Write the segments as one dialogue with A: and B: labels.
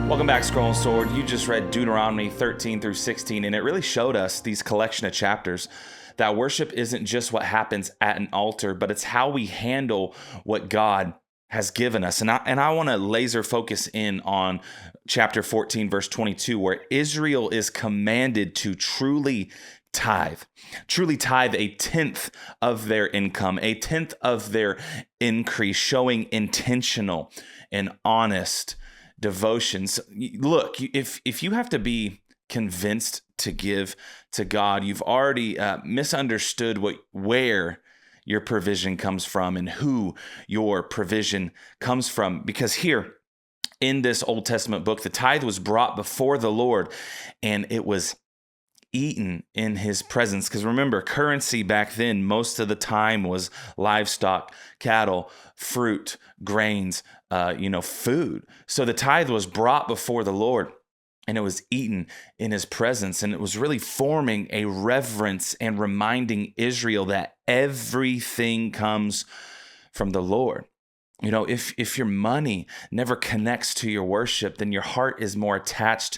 A: Welcome back, Scroll and Sword. You just read Deuteronomy 13 through 16, and it really showed us these collection of chapters that worship isn't just what happens at an altar, but it's how we handle what God has given us. And I want to laser focus in on chapter 14, verse 22, where Israel is commanded to truly tithe a tenth of their income, a tenth of their increase, showing intentional and honest devotions. Look, if you have to be convinced to give to God, you've already misunderstood where your provision comes from and who your provision comes from. Because here in this Old Testament book, the tithe was brought before the Lord and it was eaten in his presence. Because remember, currency back then, most of the time was livestock, cattle, fruit, grains, food. So the tithe was brought before the Lord and it was eaten in his presence. And it was really forming a reverence and reminding Israel that everything comes from the Lord. You know, if your money never connects to your worship, then your heart is more attached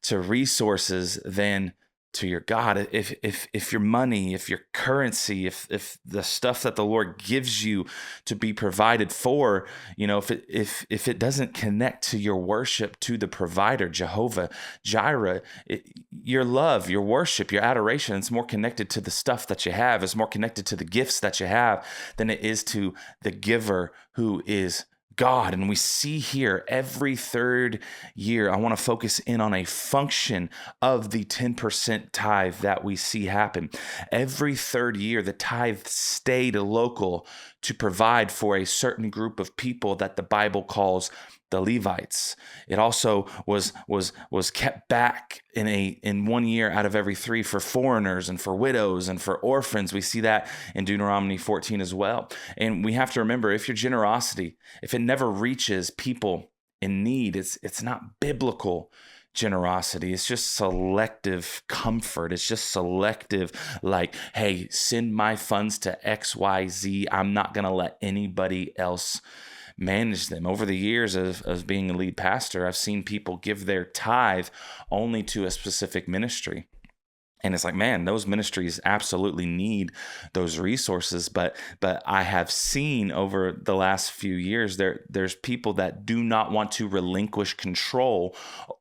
A: to resources than to your God. If your money, if your currency, if the stuff that the Lord gives you to be provided for, if it doesn't connect to your worship, to the provider, Jehovah Jireh, your love, your worship, your adoration, it's more connected to the stuff that you have. It's more connected to the gifts that you have than it is to the giver, who is God. And we see here every third year, I want to focus in on a function of the 10% tithe that we see happen. Every third year, the tithe stayed local to provide for a certain group of people that the Bible calls the Levites. It also was kept back in 1 year out of every three for foreigners and for widows and for orphans. We see that in Deuteronomy 14 as well. And we have to remember, if your generosity, if it never reaches people in need, it's not biblical generosity. It's just selective comfort. It's just selective, like, hey, send my funds to XYZ. I'm not going to let anybody else manage them. Over the years of being a lead pastor, I've seen people give their tithe only to a specific ministry. And it's like, man, those ministries absolutely need those resources. But I have seen over the last few years, there's people that do not want to relinquish control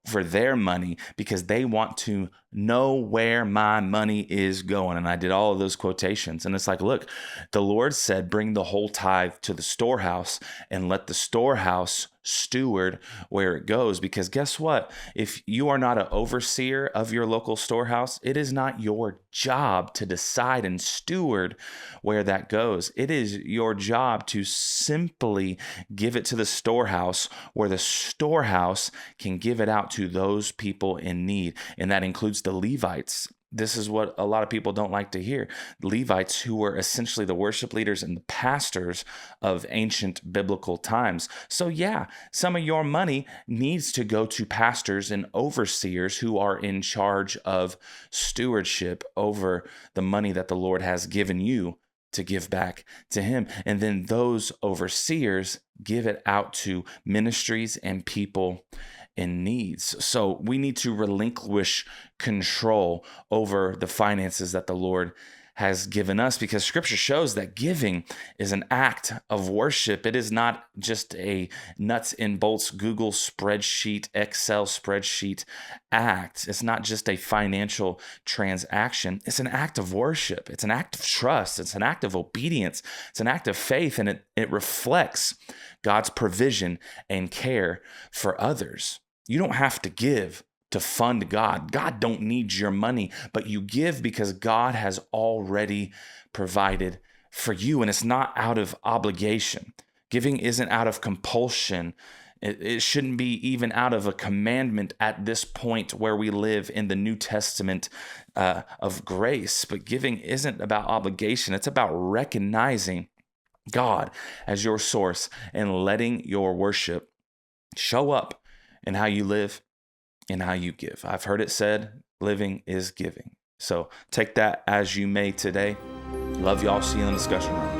A: for their money because they want to know where my money is going. And I did all of those quotations. And it's like, look, the Lord said, bring the whole tithe to the storehouse and let the storehouse steward where it goes. Because guess what? If you are not an overseer of your local storehouse, it is not your job to decide and steward where that goes. It is your job to simply give it to the storehouse, where the storehouse can give it out to those people in need. And that includes the Levites. This is what a lot of people don't like to hear. Levites, who were essentially the worship leaders and the pastors of ancient biblical times. So yeah, some of your money needs to go to pastors and overseers who are in charge of stewardship over the money that the Lord has given you to give back to him. And then those overseers give it out to ministries and people in needs. So we need to relinquish control over the finances that the Lord has given us, because scripture shows that giving is an act of worship. It is not just a nuts and bolts Google spreadsheet, Excel spreadsheet act. It's not just a financial transaction. It's an act of worship. It's an act of trust. It's an act of obedience. It's an act of faith, and it reflects God's provision and care for others. You don't have to give to fund God. God don't need your money, but you give because God has already provided for you, and it's not out of obligation. Giving isn't out of compulsion. It shouldn't be even out of a commandment at this point where we live in the New Testament of grace. But giving isn't about obligation. It's about recognizing God as your source and letting your worship show up in how you live and how you give. I've heard it said, living is giving. So take that as you may today. Love y'all. See you in the discussion room.